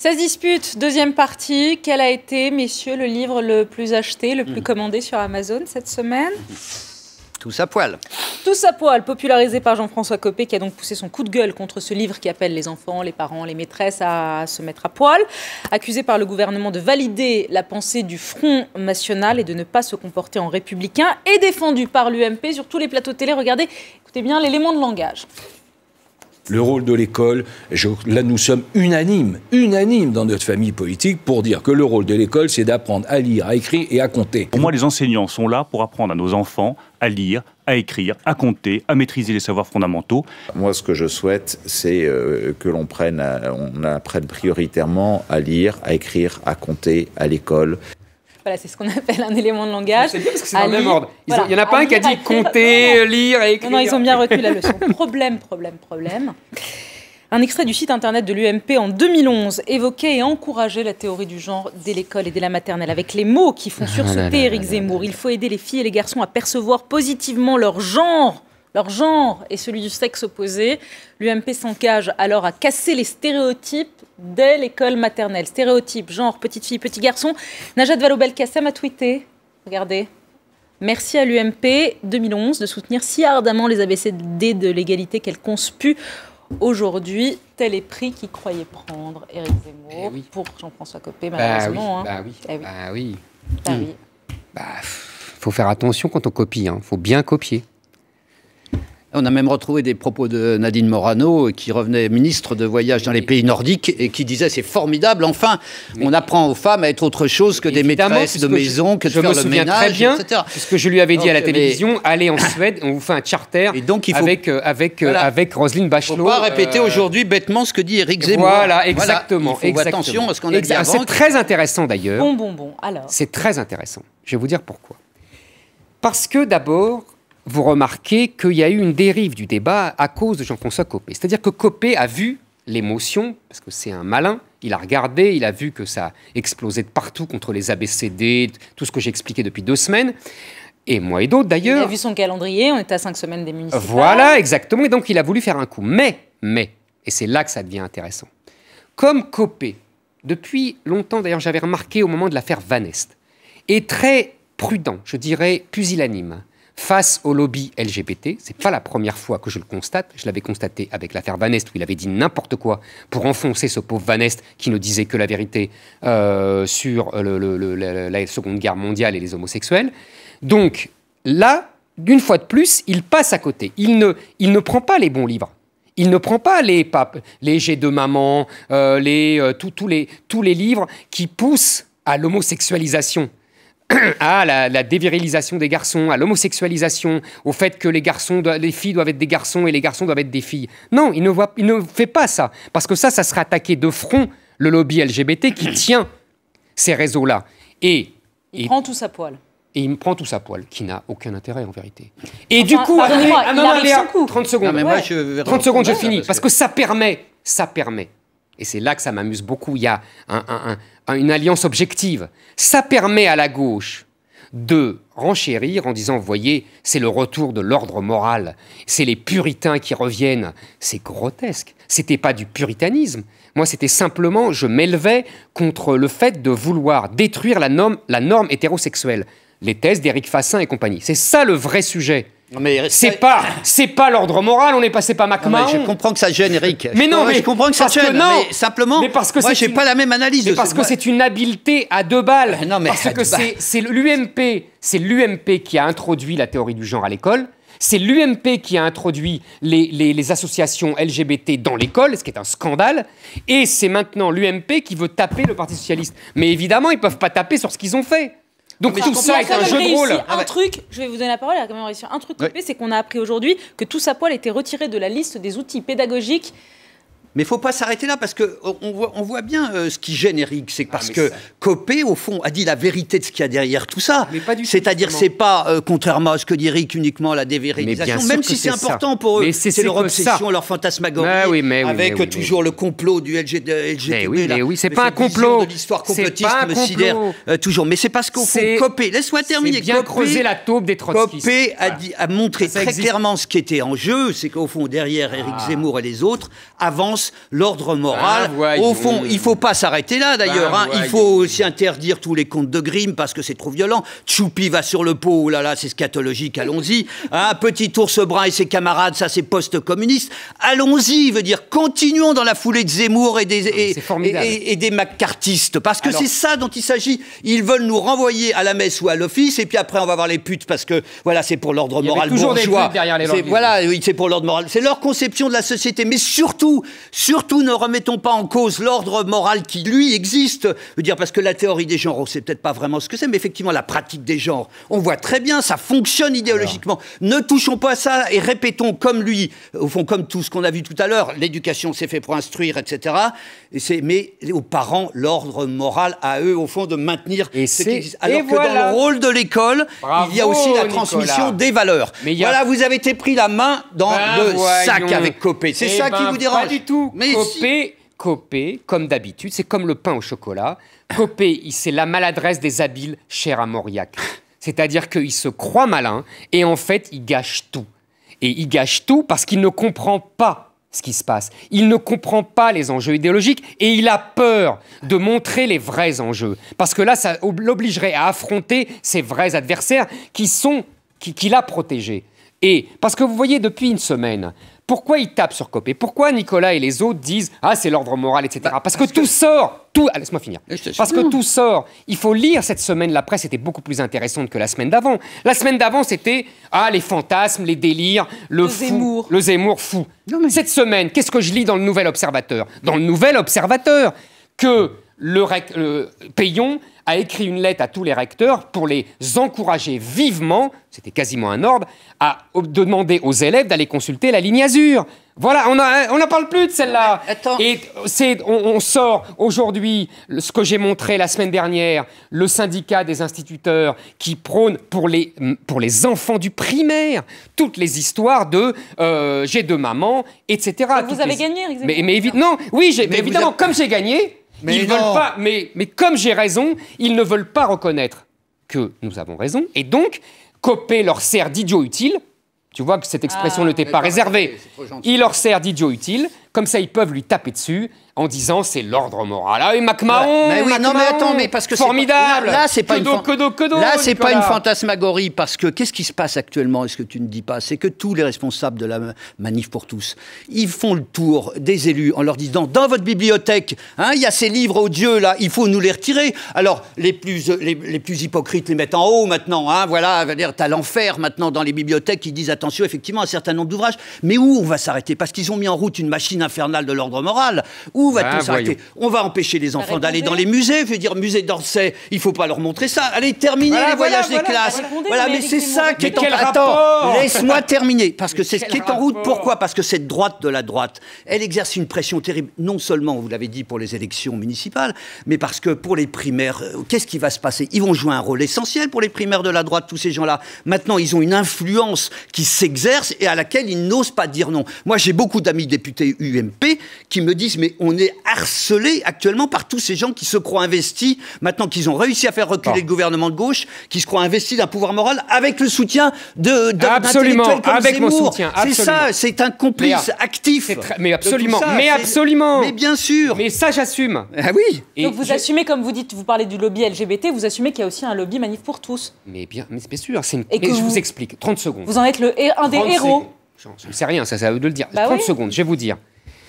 Ça se dispute, deuxième partie. Quel a été, messieurs, le livre le plus acheté, le plus commandé sur Amazon cette semaine? Tous à poil. Tous à poil, popularisé par Jean-François Copé, qui a donc poussé son coup de gueule contre ce livre qui appelle les enfants, les parents, les maîtresses à se mettre à poil. Accusé par le gouvernement de valider la pensée du Front National et de ne pas se comporter en républicain, et défendu par l'UMP sur tous les plateaux de télé. Regardez, écoutez bien l'élément de langage. Le rôle de l'école, là nous sommes unanimes dans notre famille politique pour dire que le rôle de l'école, c'est d'apprendre à lire, à écrire et à compter. Pour moi, les enseignants sont là pour apprendre à nos enfants à lire, à écrire, à compter, à maîtriser les savoirs fondamentaux. Moi, ce que je souhaite, c'est que l'on apprenne prioritairement à lire, à écrire, à compter à l'école. Voilà, c'est ce qu'on appelle un élément de langage. C'est bien parce que c'est dans le même ordre. Il n'y en a pas un qui a dit compter, lire et écrire. Non, ils ont bien retenu la leçon. Problème. Un extrait du site internet de l'UMP en 2011 évoquait et encourageait la théorie du genre dès l'école et dès la maternelle, avec les mots qui font sursauter Éric Zemmour. Il faut aider les filles et les garçons à percevoir positivement leur genre et celui du sexe opposé. L'UMP s'engage alors à casser les stéréotypes dès l'école maternelle. Stéréotypes, genre, petite fille, petit garçon. Najat Vallaud-Belkacem a tweeté, regardez, merci à l'UMP 2011 de soutenir si ardemment les ABCD de l'égalité qu'elle conspue aujourd'hui. Tel est prix qu'il croyait prendre Éric Zemmour pour Jean-François Copé, malheureusement. Oui. Faut faire attention quand on copie, faut bien copier. On a même retrouvé des propos de Nadine Morano, qui revenait ministre de voyage dans les pays nordiques et qui disait c'est formidable, enfin, on apprend aux femmes à être autre chose que des maîtresses de maison, que de faire le ménage, très bien, etc. Puisque je lui avais dit à la télévision, allez en Suède, on vous fait un charter et donc, avec Roselyne Bachelot. Il ne faut pas répéter aujourd'hui bêtement ce que dit Éric Zemmour. Voilà, exactement. Il faut attention à ce qu'on a dit avant. C'est très intéressant d'ailleurs. Bon, alors. C'est très intéressant. Je vais vous dire pourquoi. Parce que d'abord, vous remarquez qu'il y a eu une dérive du débat à cause de Jean-François Copé. C'est-à-dire que Copé a vu l'émotion, parce que c'est un malin, il a regardé, il a vu que ça explosait de partout contre les ABCD, tout ce que j'ai expliqué depuis 2 semaines, et moi et d'autres d'ailleurs. Il a vu son calendrier, on était à 5 semaines des municipales. Voilà, exactement, et donc il a voulu faire un coup. Mais, et c'est là que ça devient intéressant, comme Copé, depuis longtemps d'ailleurs j'avais remarqué au moment de l'affaire Van Est, est très prudent, je dirais pusillanime, face au lobby LGBT. C'est pas la première fois que je le constate. Je l'avais constaté avec l'affaire Van Est, où il avait dit n'importe quoi pour enfoncer ce pauvre Van Est qui ne disait que la vérité sur la Seconde Guerre mondiale et les homosexuels. Donc là, d'une fois de plus, il passe à côté. Il ne prend pas les bons livres. Il ne prend pas les J'ai deux mamans, tous les livres qui poussent à l'homosexualisation, à la dévirilisation des garçons, à l'homosexualisation, au fait que les filles doivent être des garçons et les garçons doivent être des filles. Non, il ne fait pas ça. Parce que ça serait attaquer de front le lobby LGBT qui tient ces réseaux-là. Il prend tout à poil. Et il me prend tout à poil, qui n'a aucun intérêt en vérité. Et du coup, Léa, 30 secondes. Non, moi, 30 secondes, je finis. Parce que ça permet, et c'est là que ça m'amuse beaucoup, il y a une alliance objective. Ça permet à la gauche de renchérir en disant, vous voyez, c'est le retour de l'ordre moral, c'est les puritains qui reviennent. C'est grotesque. C'était pas du puritanisme. Moi, c'était simplement, je m'élevais contre le fait de vouloir détruire la norme hétérosexuelle. Les thèses d'Éric Fassin et compagnie. C'est ça le vrai sujet. C'est pas l'ordre moral, on est passé par McMahon. Je comprends que ça gêne, Eric. Je comprends que ça gêne. Mais simplement, moi, j'ai pas la même analyse. Mais parce que c'est une habileté à 2 balles. Parce que c'est l'UMP qui a introduit la théorie du genre à l'école. C'est l'UMP qui a introduit les associations LGBT dans l'école, ce qui est un scandale. Et c'est maintenant l'UMP qui veut taper le Parti socialiste. Mais évidemment, ils peuvent pas taper sur ce qu'ils ont fait. Donc tout ça est un jeu de rôle. Je vais vous donner la parole, elle a quand même réussi un truc coupé, c'est qu'on a appris aujourd'hui que Tous à poil était retiré de la liste des outils pédagogiques. Mais il ne faut pas s'arrêter là, parce qu'on voit bien ce qui gêne Eric. C'est parce que Copé, au fond, a dit la vérité de ce qu'il y a derrière tout ça. C'est-à-dire que ce n'est pas, contrairement à ce que dit Eric, uniquement la dévirilisation. Même si c'est important pour eux, c'est leur obsession, leur fantasmagorie, avec toujours le complot du LGBT. Oui, c'est pas un complot. De l'histoire complotiste me sidère toujours. Mais c'est parce qu'au fond, Copé, laisse-moi terminer. C'est bien creuser la taupe des trotskistes. Copé a montré très clairement ce qui était en jeu. C'est qu'au fond, derrière Éric Zemmour et les autres, avance violence, l'ordre moral. Au fond, il ne faut pas s'arrêter là, d'ailleurs. Il faut aussi interdire tous les contes de Grimm, parce que c'est trop violent. Tchoupi va sur le pot, oh là là, c'est scatologique, allons-y. Petit ours brun et ses camarades, ça c'est post-communiste. Allons-y, veut dire, continuons dans la foulée de Zemmour et des McCarthyistes, parce que c'est ça dont il s'agit. Ils veulent nous renvoyer à la messe ou à l'office, et puis après on va voir les putes, parce que voilà, c'est pour l'ordre moral bourgeois. Des putes derrière les voilà, oui, c'est pour l'ordre moral. C'est leur conception de la société. Mais surtout, ne remettons pas en cause l'ordre moral qui, lui, existe. Je veux dire, parce que la théorie des genres, on ne sait peut-être pas vraiment ce que c'est, mais effectivement, la pratique des genres, on voit très bien, ça fonctionne idéologiquement. Ne touchons pas à ça et répétons comme lui, au fond, comme tout ce qu'on a vu tout à l'heure, l'éducation s'est fait pour instruire, etc. Mais aux parents, l'ordre moral à eux, au fond, de maintenir ce qui existe. Alors que dans le rôle de l'école, il y a aussi la transmission des valeurs. Voilà, vous avez été pris la main dans le sac avec Copé. C'est ça qui vous dérange? Pas du tout. Mais Copé, comme d'habitude, c'est comme le pain au chocolat. Copé, c'est la maladresse des habiles, chère à Mauriac. C'est-à-dire qu'il se croit malin et en fait, il gâche tout. Et il gâche tout parce qu'il ne comprend pas ce qui se passe. Il ne comprend pas les enjeux idéologiques et il a peur de montrer les vrais enjeux. Parce que là, ça l'obligerait à affronter ses vrais adversaires qu'il a protégés. Et parce que vous voyez, depuis une semaine, pourquoi ils tapent sur Copé? Pourquoi Nicolas et les autres disent « Ah, c'est l'ordre moral, etc. » Parce que tout sort. Laisse-moi finir. Parce que tout sort. Il faut lire cette semaine. La presse était beaucoup plus intéressante que la semaine d'avant. La semaine d'avant, c'était les fantasmes, les délires, le Zemmour fou. Cette semaine, qu'est-ce que je lis dans le Nouvel Observateur? Dans le Nouvel Observateur, que Payon a écrit une lettre à tous les recteurs pour les encourager vivement, c'était quasiment un ordre, à demander aux élèves d'aller consulter la ligne Azur. Voilà, on n'en parle plus de celle-là. Et on sort aujourd'hui ce que j'ai montré la semaine dernière, le syndicat des instituteurs qui prône pour les enfants du primaire toutes les histoires de j'ai deux mamans, etc. Vous avez gagné, Eric Zemmour. Mais évidemment, oui, évidemment, comme j'ai gagné. Ils veulent pas, mais comme j'ai raison, ils ne veulent pas reconnaître que nous avons raison. Et donc, Copé leur sert d'idiot utile. Tu vois que cette expression ne t'est pas réservée. Il leur sert d'idiot utile. Comme ça, ils peuvent lui taper dessus en disant c'est l'ordre moral. Ah oui, MacMahon, mais parce que formidable. Là, c'est pas une fantasmagorie, parce que qu'est-ce qui se passe actuellement? Est-ce que tu ne dis pas? C'est que tous les responsables de la manif pour tous, ils font le tour des élus en leur disant dans votre bibliothèque, il y a ces livres odieux là, il faut nous les retirer. Alors les plus hypocrites les mettent en haut maintenant. Voilà, t'as l'enfer maintenant dans les bibliothèques qui disent attention effectivement à un certain nombre d'ouvrages. Mais où on va s'arrêter? Parce qu'ils ont mis en route une machine infernale de l'ordre moral. Où va-t-on s'arrêter? On va empêcher les enfants d'aller dans les musées. Je veux dire, musée d'Orsay, il ne faut pas leur montrer ça. Allez, terminez les voyages des classes. Mais c'est ça qui est en route. Attends, laisse-moi terminer. Parce que c'est ce qui est en route. Pourquoi? Parce que cette droite de la droite, elle exerce une pression terrible. Non seulement, vous l'avez dit, pour les élections municipales, mais parce que pour les primaires, qu'est-ce qui va se passer? Ils vont jouer un rôle essentiel pour les primaires de la droite, tous ces gens-là. Maintenant, ils ont une influence qui s'exerce et à laquelle ils n'osent pas dire non. Moi, j'ai beaucoup d'amis députés UMP qui me disent mais on est harcelé actuellement par tous ces gens qui se croient investis, maintenant qu'ils ont réussi à faire reculer le gouvernement de gauche, qui se croient investis d'un pouvoir moral avec le soutien d'intellectuels comme avec Zemmour. Mon soutien, c'est ça, c'est un complice actif. Mais absolument, Mais bien sûr. Mais ça, j'assume. Ah oui. Donc vous assumez, comme vous dites, vous parlez du lobby LGBT, vous assumez qu'il y a aussi un lobby manif pour tous. Mais bien sûr, je vous explique, 30 secondes. Vous en êtes un des héros. Je ne sais rien, ça, c'est à eux de le dire. 30 secondes, je vais vous dire.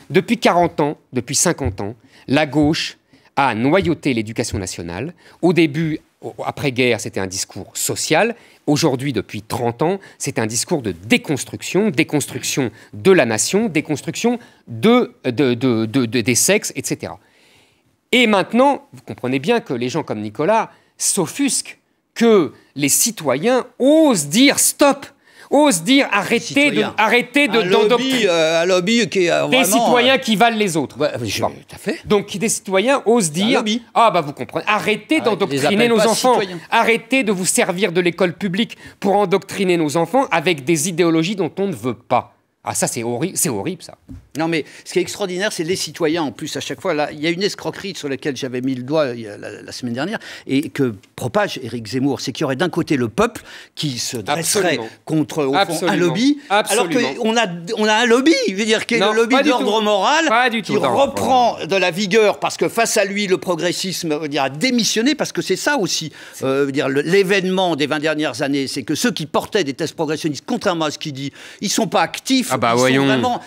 Depuis 40 ans, depuis 50 ans, la gauche a noyauté l'éducation nationale. Au début, après-guerre, c'était un discours social. Aujourd'hui, depuis 30 ans, c'est un discours de déconstruction de la nation, déconstruction des sexes, etc. Et maintenant, vous comprenez bien que les gens comme Nicolas s'offusquent que les citoyens osent dire stop. Ose dire arrêtez d'endoctriner un lobby qui est vraiment des citoyens qui valent les autres. Tout à fait. Donc des citoyens osent dire vous comprenez, arrêtez d'endoctriner nos enfants, arrêtez de vous servir de l'école publique pour endoctriner nos enfants avec des idéologies dont on ne veut pas. Ah ça c'est horrible ça. Non, mais ce qui est extraordinaire, c'est les citoyens, en plus, à chaque fois. Là, il y a une escroquerie sur laquelle j'avais mis le doigt la semaine dernière, et que propage Éric Zemmour, c'est qu'il y aurait d'un côté le peuple qui se dresserait contre, au fond, un lobby, alors qu'on a un lobby, je veux dire, qui est le lobby d'ordre moral, qui reprend de la vigueur, parce que face à lui, le progressisme a démissionné, parce que c'est ça aussi, l'événement des 20 dernières années, c'est que ceux qui portaient des thèses progressionnistes, contrairement à ce qu'il dit, ils ne sont pas actifs, ils sont vraiment...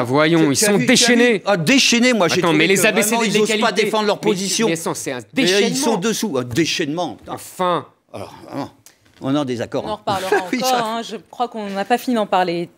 Voyons, ils sont déchaînés. Déchaînés, moi, j'ai trouvé mais les que ABC vraiment, ils n'osent pas défendre leur position. Mais c'est un déchaînement. Ils sont dessous. Un déchaînement. Enfin. Alors, vraiment, on est en désaccord. On en reparlera encore. Je crois qu'on n'a pas fini d'en parler.